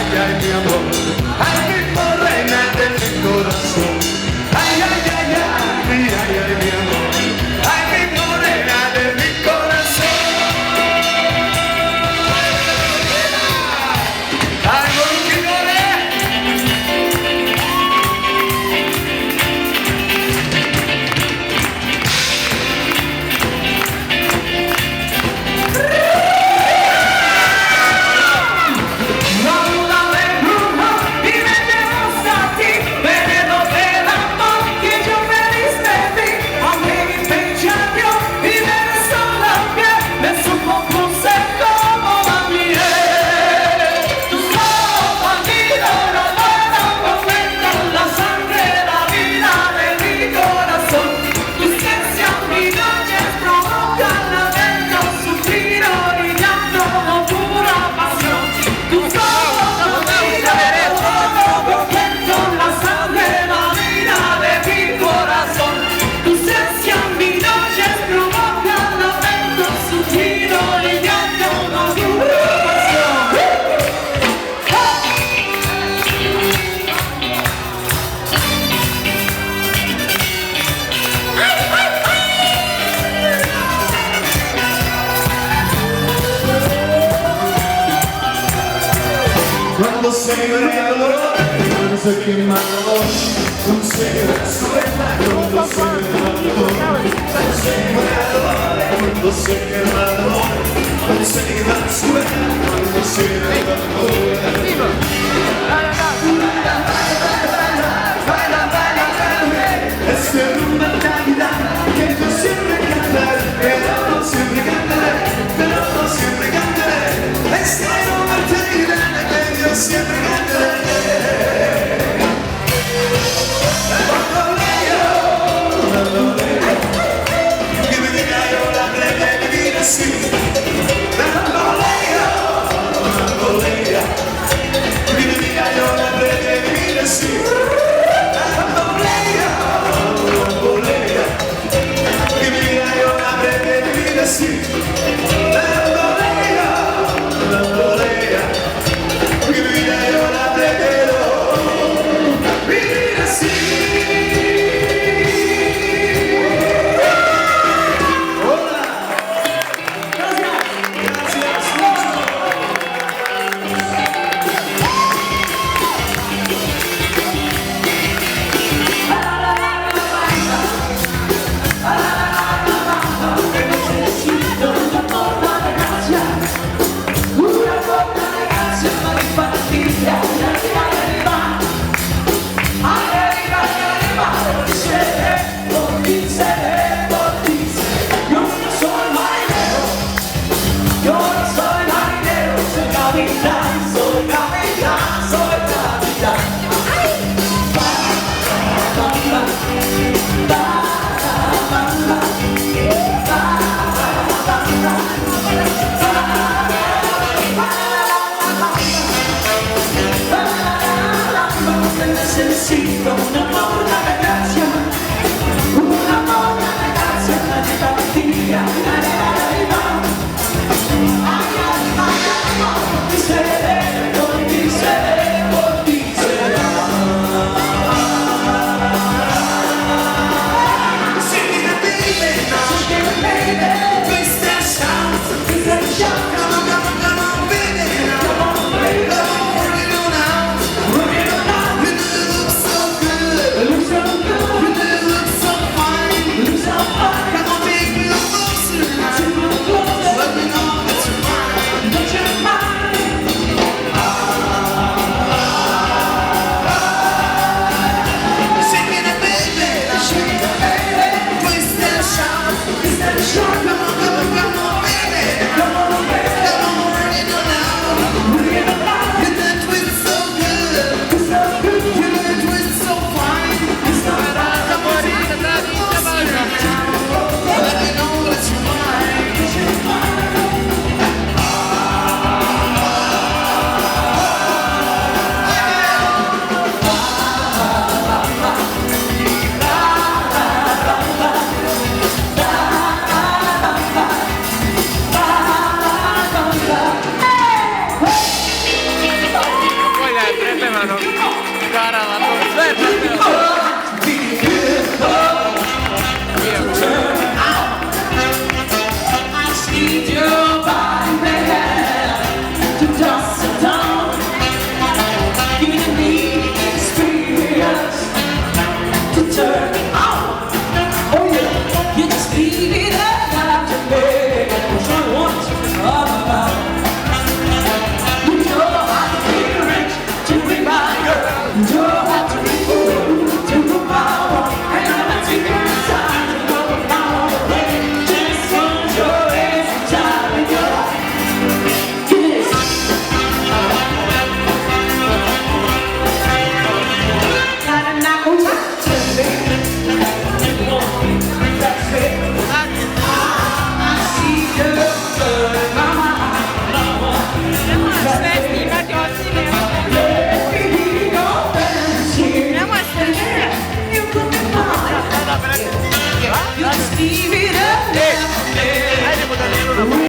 ay, ay, mi amor, ay, mi reina de mi corazón. Ay, ay, ay, ay, ay, ay, mi amor, ay, mi reina de mi corazón. Ay, Monquinore. Cuando se me da el dolor, cuando se quema el dolor, cuando se me da su venta, cuando se me da el dolor, cuando se me da el dolor, cuando se me da el dolor, cuando se me da su venta, cuando se me da el dolor. Este rumba Navidad que yo siempre cantaré, pero no siempre cantaré, pero no siempre cantaré. Este rumba Navidad que yo siempre cantaré. Que me diga yo la plebe de vivir así. Bambolea, que me diga yo la plebe de vivir así. Que me diga yo la plebe de vivir así. Que me diga yo la plebe de vivir así. Necesito un amor, una ragazza, una simpatia, l'anima. Ay, ay, ay, ay, ti seré, ti seré, ti seré. Singing baby, twist that shout, come on, baby, come on, work it on out, you look so good. funzionano. Cara, l'atmosfera.